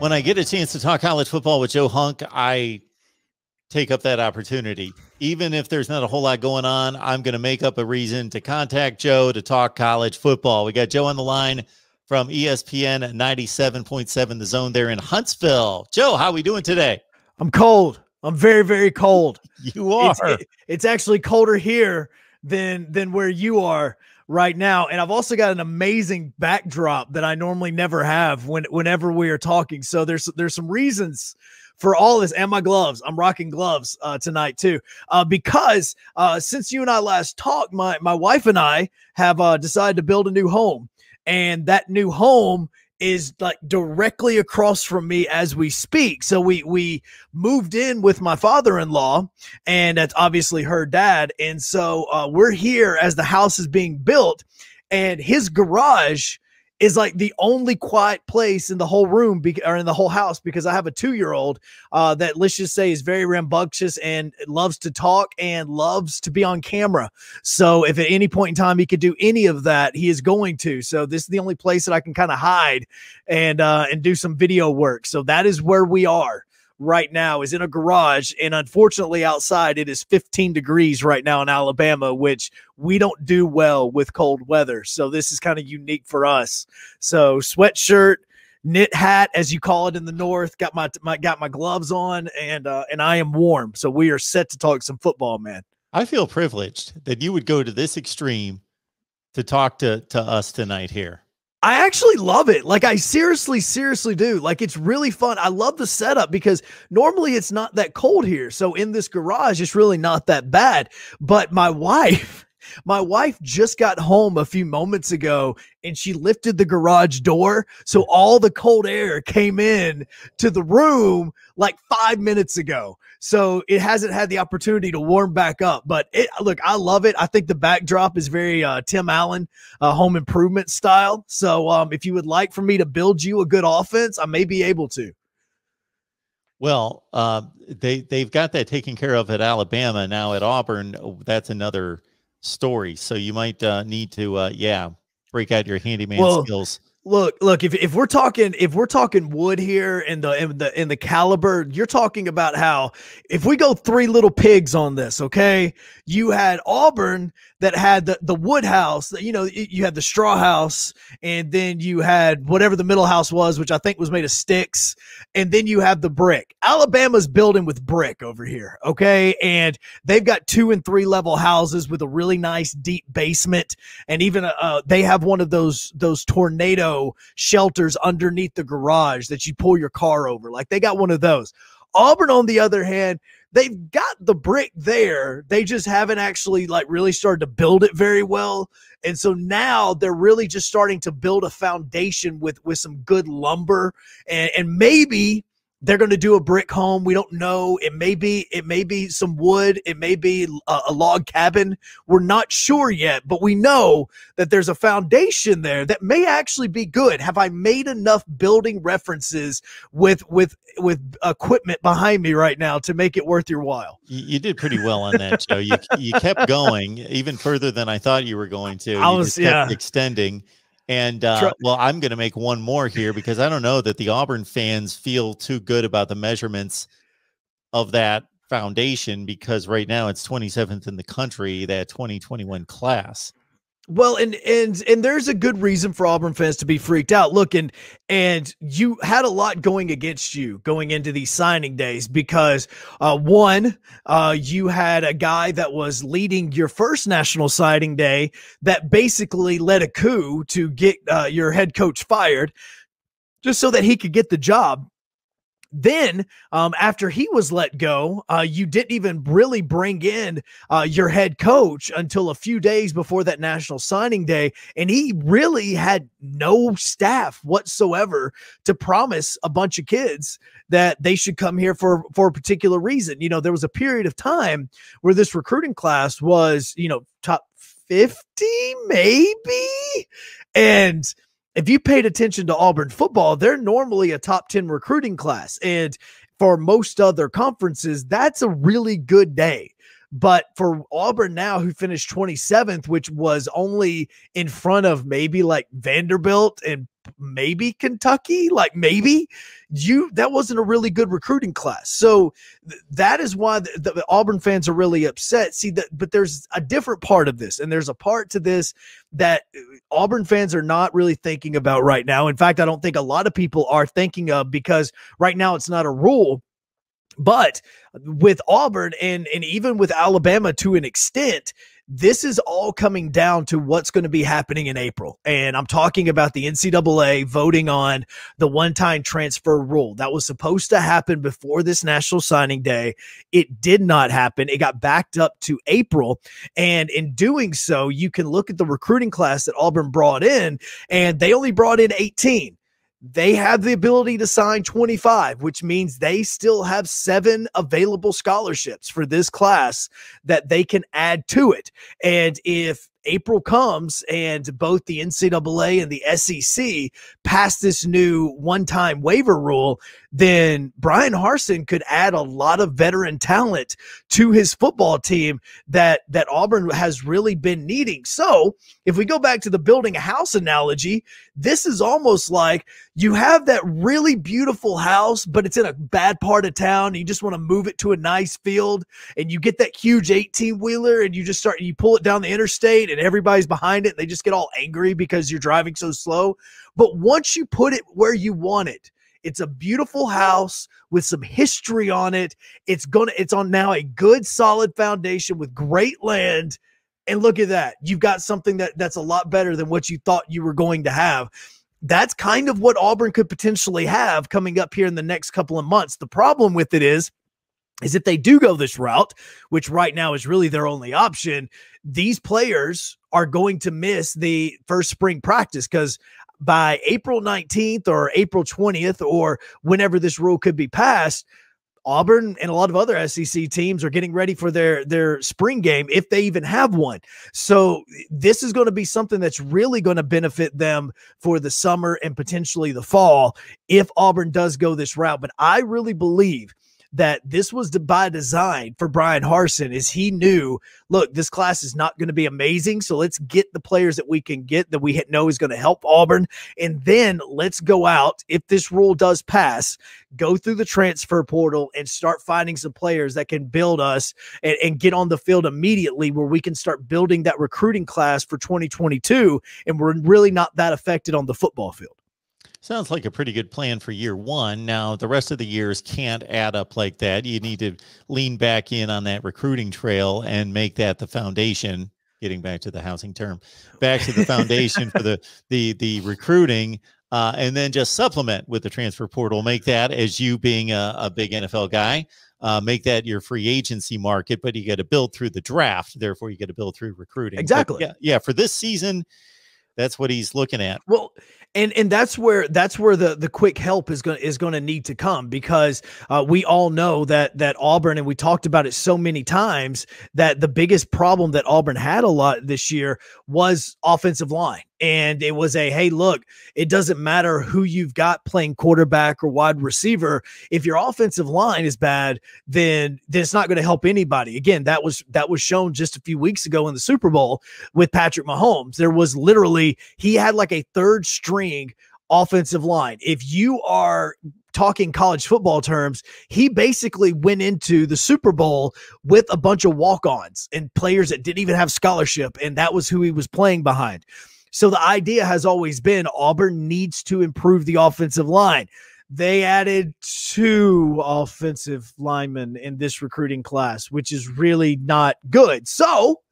when I get a chance to talk college football with Joe Hunk, I take up that opportunity. Even if there's not a whole lot going on, I'm going to make up a reason to contact Joe to talk college football. We got Joe on the line from ESPN 97.7 The Zone there in Huntsville. Joe, how are we doing today? I'm cold. I'm very, very cold. You are. It's actually colder here than where you are right now. And I've also got an amazing backdrop that I normally never have whenever we are talking. So there's some reasons for all this, and my gloves. I'm rocking gloves tonight too, because since you and I last talked, my wife and I have decided to build a new home, and that new home is like directly across from me as we speak. So we moved in with my father-in-law, and that's obviously her dad. And so we're here as the house is being built, and his garage is like the only quiet place in the whole room or in the whole house, because I have a 2-year-old that, let's just say, is very rambunctious and loves to talk and loves to be on camera. So if at any point in time he could do any of that, he is going to. So this is the only place that I can kind of hide and do some video work. So that is where we are right now, is in a garage. And unfortunately outside it is 15 degrees right now in Alabama, which we don't do well with cold weather. So this is kind of unique for us. So sweatshirt, knit hat, as you call it in the North, got my gloves on, and I am warm. So we are set to talk some football, man. I feel privileged that you would go to this extreme to talk to us tonight here. I actually love it. Like, I seriously do. Like, it's really fun. I love the setup because normally it's not that cold here. So in this garage, it's really not that bad. But my wife just got home a few moments ago, and she lifted the garage door. So all the cold air came in to the room like 5 minutes ago. So it hasn't had the opportunity to warm back up. But look, I love it. I think the backdrop is very Tim Allen, home improvement style. So if you would like for me to build you a good offense, I may be able to. Well, they've got that taken care of at Alabama. Now at Auburn, that's another story. So you might need to break out your handyman skills. Look, if we're talking wood here in the caliber, you're talking about how, if we go Three Little Pigs on this, okay, you had Auburn that had the wood house, you had the straw house, and then you had whatever the middle house was, which I think was made of sticks, and then you have the brick. Alabama's building with brick over here, okay, and they've got 2 and 3 level houses with a really nice deep basement, and even they have one of those tornado shelters underneath the garage that you pull your car over. Like, they got one of those. Auburn, on the other hand, they've got the brick there. They just haven't actually like really started to build it very well. And so now they're really just starting to build a foundation with some good lumber, and maybe they're going to do a brick home. We don't know. It may be some wood. It may be a log cabin. We're not sure yet, but we know that there's a foundation there that may actually be good. Have I made enough building references with equipment behind me right now to make it worth your while? You did pretty well on that, Joe. You kept going even further than I thought you were going to. You just kept extending. And, well, I'm going to make one more here, because I don't know that the Auburn fans feel too good about the measurements of that foundation, because right now it's 27th in the country, that 2021 class. Well, and there's a good reason for Auburn fans to be freaked out. Look, and you had a lot going against you going into these signing days, because one, you had a guy that was leading your first national signing day that basically led a coup to get your head coach fired just so that he could get the job. Then after he was let go, you didn't even really bring in your head coach until a few days before that national signing day. And he really had no staff whatsoever to promise a bunch of kids that they should come here for a particular reason. There was a period of time where this recruiting class was, top 50 maybe. And if you paid attention to Auburn football, they're normally a top 10 recruiting class. And for most other conferences, that's a really good day. But for Auburn now, who finished 27th, which was only in front of maybe like Vanderbilt and maybe Kentucky, like maybe that wasn't a really good recruiting class. So that is why the Auburn fans are really upset. See that, but there's a different part of this, and there's a part to this that Auburn fans are not really thinking about right now. In fact, I don't think a lot of people are thinking of, because right now it's not a rule. But with Auburn and even with Alabama to an extent, this is all coming down to what's going to be happening in April. And I'm talking about the NCAA voting on the one-time transfer rule. That was supposed to happen before this National Signing Day. It did not happen. It got backed up to April. And in doing so, you can look at the recruiting class that Auburn brought in, and they only brought in 18. They have the ability to sign 25, which means they still have 7 available scholarships for this class that they can add to it. And if April comes and both the NCAA and the SEC pass this new one-time waiver rule, then Bryan Harsin could add a lot of veteran talent to his football team that Auburn has really been needing. So if we go back to the building a house analogy, this is almost like you have that really beautiful house, but it's in a bad part of town. And you just want to move it to a nice field, and you get that huge 18-wheeler and you pull it down the interstate, and everybody's behind it. And they just get all angry because you're driving so slow. But once you put it where you want it, it's a beautiful house with some history on it. It's on now a good solid foundation with great land. And look at that. You've got something that's a lot better than what you thought you were going to have. That's kind of what Auburn could potentially have coming up here in the next couple of months. The problem with it is if they do go this route, which right now is really their only option, these players are going to miss the first spring practice, because by April 19th or April 20th or whenever this rule could be passed, Auburn and a lot of other SEC teams are getting ready for their spring game, if they even have one. So this is going to be something that's really going to benefit them for the summer and potentially the fall if Auburn does go this route. But I really believe that this was by design for Bryan Harsin, is he knew, look, this class is not going to be amazing, so let's get the players that we can get that we know is going to help Auburn, and then let's go out, if this rule does pass, go through the transfer portal and start finding some players that can build us and get on the field immediately, where we can start building that recruiting class for 2022, and we're really not that affected on the football field. Sounds like a pretty good plan for year one. Now, the rest of the years can't add up like that. You need to lean back in on that recruiting trail and make that the foundation, getting back to the housing term, back to the foundation for the recruiting, and then just supplement with the transfer portal. Make that, as you being a big NFL guy, make that your free agency market, but you got to build through the draft. Therefore, you got to build through recruiting. Exactly. But yeah, for this season, that's what he's looking at. Well, and that's where the quick help is going to need to come, because we all know that Auburn, and we talked about it so many times, that the biggest problem that Auburn had a lot this year was offensive line. And it was hey, look, it doesn't matter who you've got playing quarterback or wide receiver. If your offensive line is bad, then it's not going to help anybody. Again, that was shown just a few weeks ago in the Super Bowl with Patrick Mahomes. There was literally, he had like a third string offensive line. If you are talking college football terms, he basically went into the Super Bowl with a bunch of walk-ons and players that didn't even have scholarship, and that was who he was playing behind. So the idea has always been Auburn needs to improve the offensive line. They added 2 offensive linemen in this recruiting class, which is really not good. So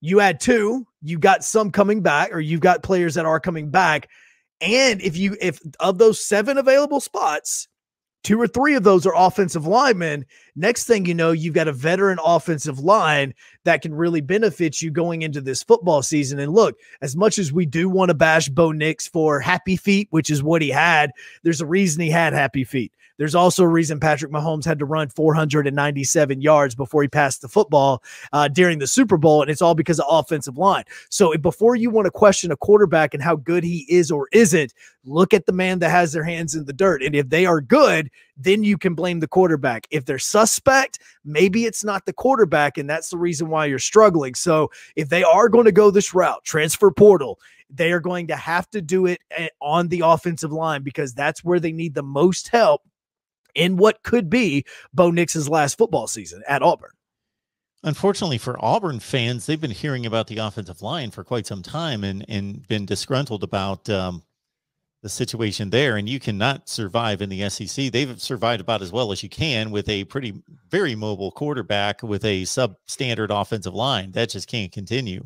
you add 2, you got some coming back, or you've got players that are coming back. And if of those 7 available spots, 2 or 3 of those are offensive linemen, next thing you know, you've got a veteran offensive line that can really benefit you going into this football season. And look, as much as we do want to bash Bo Nix for happy feet, which is what he had, there's a reason he had happy feet. There's also a reason Patrick Mahomes had to run 497 yards before he passed the football during the Super Bowl, and it's all because of offensive line. So before you want to question a quarterback and how good he is or isn't, look at the man that has their hands in the dirt. And if they are good, then you can blame the quarterback. If they're suspect, prospect, maybe it's not the quarterback, and that's the reason why you're struggling. So if they are going to go this route, transfer portal, they are going to have to do it on the offensive line, because that's where they need the most help in what could be Bo Nix's last football season at Auburn. Unfortunately for Auburn fans, they've been hearing about the offensive line for quite some time and been disgruntled about the situation there. And you cannot survive in the SEC. They've survived about as well as you can with a very mobile quarterback with a substandard offensive line. That just can't continue.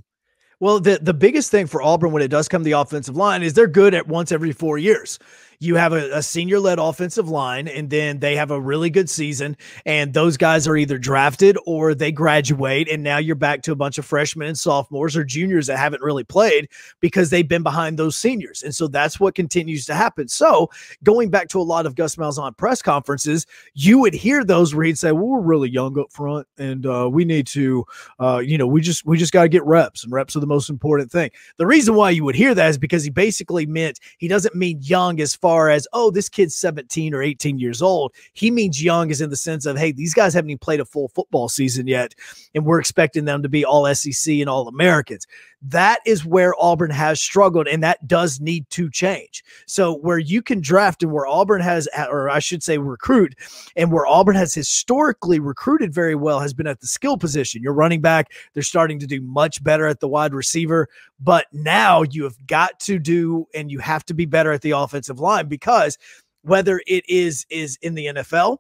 Well, the biggest thing for Auburn when it does come to the offensive line is they're good at once every 4 years. You have a senior-led offensive line, and then they have a really good season, and those guys are either drafted or they graduate, and now you're back to a bunch of freshmen and sophomores or juniors that haven't really played because they've been behind those seniors. And so that's what continues to happen. So going back to a lot of Gus Malzahn press conferences, you would hear those where he'd say, well, we're really young up front, and we need to, we just got to get reps, and reps are the most important thing. The reason why you would hear that is because he basically meant, he doesn't mean young as far as, oh, this kid's 17 or 18 years old. He means young as in the sense of, hey, these guys haven't even played a full football season yet, and we're expecting them to be all SEC and all Americans. That is where Auburn has struggled, and that does need to change. So where you can draft and where Auburn has, or I should say recruit, and where Auburn has historically recruited very well has been at the skill position. Your running back, they're starting to do much better at the wide receiver, but now you have got to do, and you have to be better at the offensive line, because whether it is in the NFL,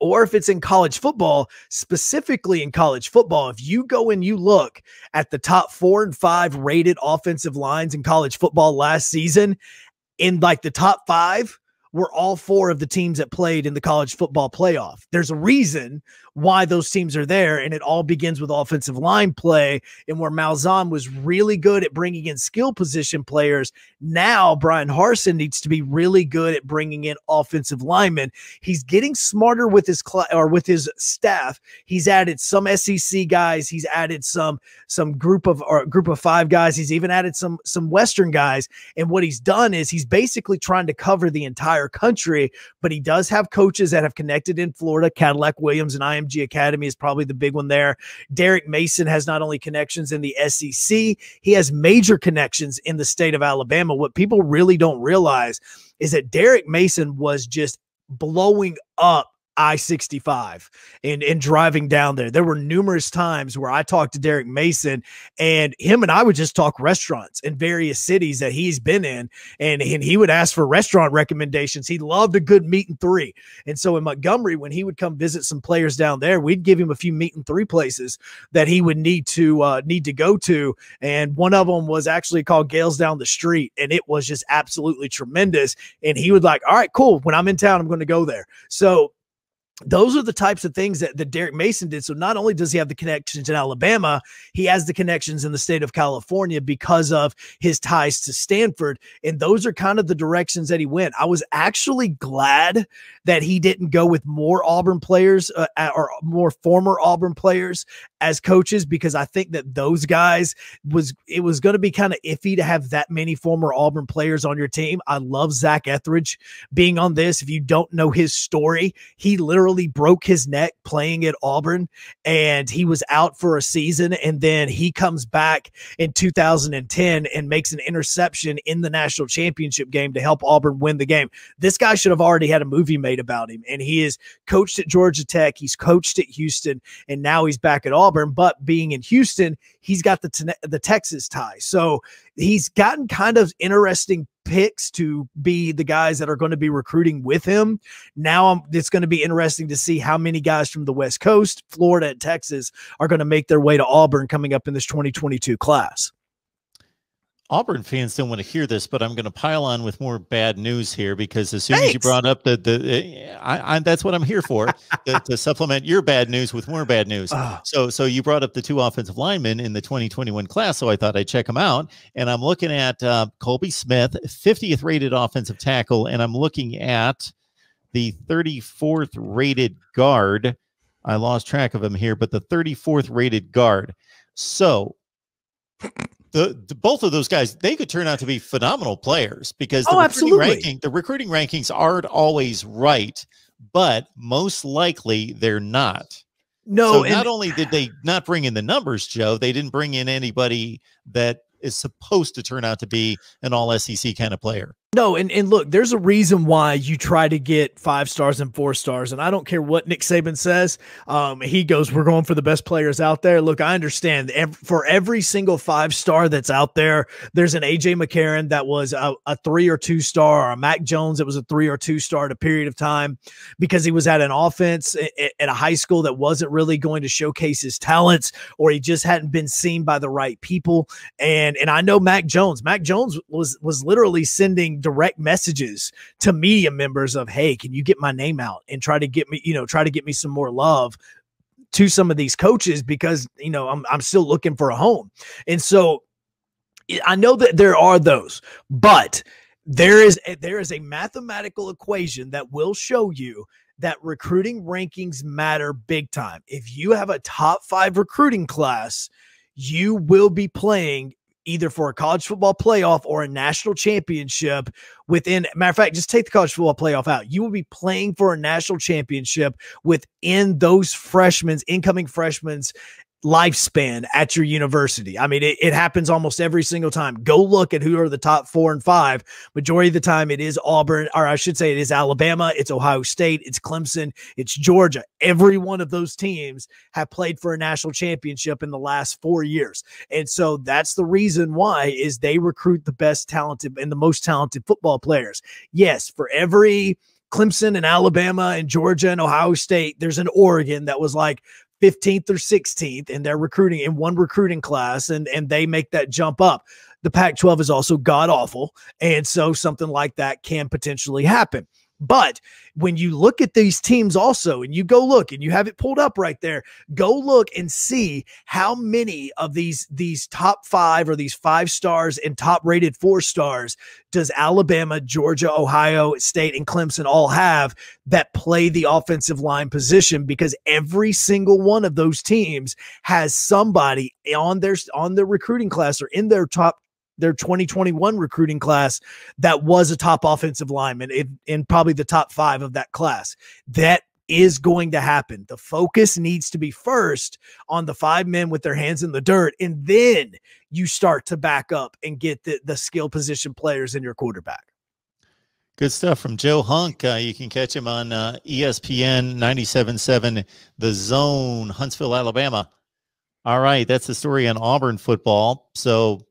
or if it's in college football, specifically in college football, if you go and you look at the top 4 and 5 rated offensive lines in college football last season, in like the top 5 were all 4 of the teams that played in the college football playoff. There's a reason why those teams are there, and it all begins with offensive line play, and where Malzahn was really good at bringing in skill position players. Now Bryan Harsin needs to be really good at bringing in offensive linemen. He's getting smarter with his with his staff. He's added some SEC guys. He's added some group of 5 guys. He's even added some Western guys. And what he's done is he's basically trying to cover the entire country, but he does have coaches that have connected in Florida. Cadillac Williams and IMG Academy is probably the big one there. Derek Mason has not only connections in the SEC, he has major connections in the state of Alabama. What people really don't realize is that Derek Mason was just blowing up I-65 and driving down there. There were numerous times where I talked to Derek Mason, and him and I would just talk restaurants in various cities that he's been in, and he would ask for restaurant recommendations. He loved a good meat and three. And so in Montgomery, when he would come visit some players down there, we'd give him a few meat and three places that he would need to go to. And one of them was actually called Gales Down the Street, and it was just absolutely tremendous. And he would like, all right, cool. When I'm in town, I'm going to go there. So those are the types of things that Derek Mason did. So not only does he have the connections in Alabama, he has the connections in the state of California because of his ties to Stanford. And those are kind of the directions that he went. I was actually glad that he didn't go with more Auburn players or more former Auburn players as coaches, because I think that those guys it was going to be kind of iffy to have that many former Auburn players on your team. I love Zach Etheridge being on this. If you don't know his story, he literally broke his neck playing at Auburn, and he was out for a season, and then he comes back in 2010 and makes an interception in the national championship game to help Auburn win the game. This guy should have already had a movie made about him, and he is coached at Georgia Tech. He's coached at Houston, and now he's back at Auburn. But being in Houston, he's got the Texas tie. So he's gotten kind of interesting picks to be the guys that are going to be recruiting with him. Now it's going to be interesting to see how many guys from the West Coast, Florida and Texas, are going to make their way to Auburn coming up in this 2022 class. Auburn fans don't want to hear this, but I'm going to pile on with more bad news here, because as soon as you brought up that's what I'm here for, to supplement your bad news with more bad news. So you brought up the 2 offensive linemen in the 2021 class, so I thought I'd check them out. And I'm looking at Colby Smith, 50th rated offensive tackle, and I'm looking at the 34th rated guard. I lost track of him here, but the 34th rated guard. So both of those guys, they could turn out to be phenomenal players, because the recruiting rankings aren't always right, but most likely they're not. No, so not only did they not bring in the numbers, Joe, they didn't bring in anybody that is supposed to turn out to be an all SEC kind of player. No, and look, there's a reason why you try to get 5 stars and 4 stars, and I don't care what Nick Saban says. He goes, we're going for the best players out there. Look, I understand for every single 5-star that's out there, there's an AJ McCarron that was a 3 or 2 star, or a Mac Jones that was a 3 or 2 star at a period of time because he was at an offense at a high school that wasn't really going to showcase his talents, or he just hadn't been seen by the right people. And I know Mac Jones was literally sending direct messages to media members of, hey, can you get my name out and try to get me some more love to some of these coaches, because I'm still looking for a home. And so I know that there are those, but there is a mathematical equation that will show you that recruiting rankings matter big time. If you have a top 5 recruiting class, you will be playing either for a college football playoff or a national championship within. Matter of fact, just take the college football playoff out. You will be playing for a national championship within those incoming freshmen's lifespan at your university. I mean, it happens almost every single time. Go look at who are the top 4 and 5. Majority of the time it is Auburn, or I should say it is Alabama, it's Ohio State, it's Clemson, it's Georgia. Every one of those teams have played for a national championship in the last 4 years. And so that's the reason why is they recruit the best talented and the most talented football players. Yes, for every Clemson and Alabama and Georgia and Ohio State, there's an Oregon that was like 15th or 16th in their recruiting in one recruiting class, and they make that jump up. The Pac-12 is also god awful, and so something like that can potentially happen. But when you look at these teams also, and you go look, and you have it pulled up right there, go look and see how many of these top 5 or these 5 stars and top rated 4 stars does Alabama, Georgia, Ohio State, and Clemson all have that play the offensive line position, because every single one of those teams has somebody on their recruiting class or in their 2021 recruiting class that was a top offensive lineman in probably the top 5 of that class. That is going to happen. The focus needs to be first on the 5 men with their hands in the dirt, and then you start to back up and get the skill position players in your quarterback. Good stuff from Joe Hunk. You can catch him on ESPN 97.7 The Zone, Huntsville, Alabama. All right, that's the story on Auburn football. So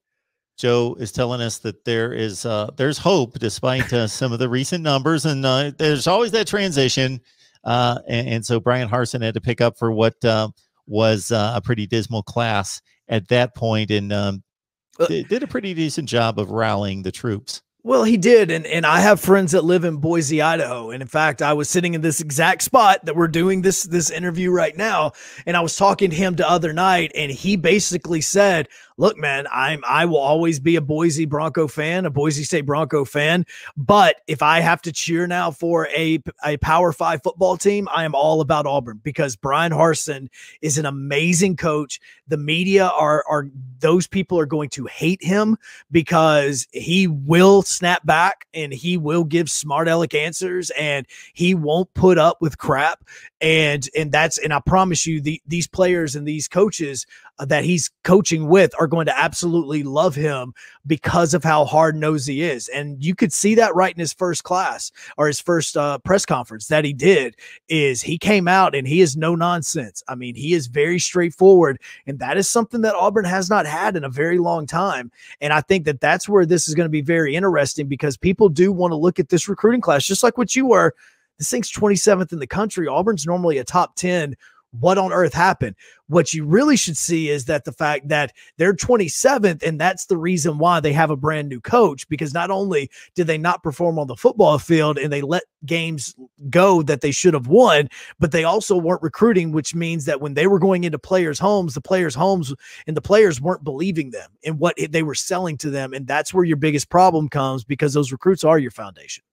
Joe is telling us that there's hope despite some of the recent numbers, and there's always that transition. And so Bryan Harsin had to pick up for what was a pretty dismal class at that point, and did a pretty decent job of rallying the troops. Well, he did, and I have friends that live in Boise, Idaho, and in fact, I was sitting in this exact spot that we're doing this interview right now, and I was talking to him the other night, and he basically said, look, man, I will always be a Boise Bronco fan, a Boise State Bronco fan, but if I have to cheer now for a Power 5 football team, I am all about Auburn, because Bryan Harsin is an amazing coach. The media are those people are going to hate him because he will snap back and he will give smart aleck answers, and he won't put up with crap. And I promise you, these players and these coaches that he's coaching with are going to absolutely love him because of how hard-nosed he is. And you could see that right in his first class, or his first press conference that he did, is he came out and he is no nonsense. I mean, he is very straightforward, and that is something that Auburn has not had in a very long time. And I think that that's where this is going to be very interesting, because people do want to look at this recruiting class, just like what you were. This thing's 27th in the country. Auburn's normally a top 10. What on earth happened? What you really should see is that the fact that they're 27th, and that's the reason why they have a brand new coach, because not only did they not perform on the football field and they let games go that they should have won, but they also weren't recruiting, which means that when they were going into players' homes, the players' homes and the players weren't believing them and what they were selling to them. And that's where your biggest problem comes, because those recruits are your foundation.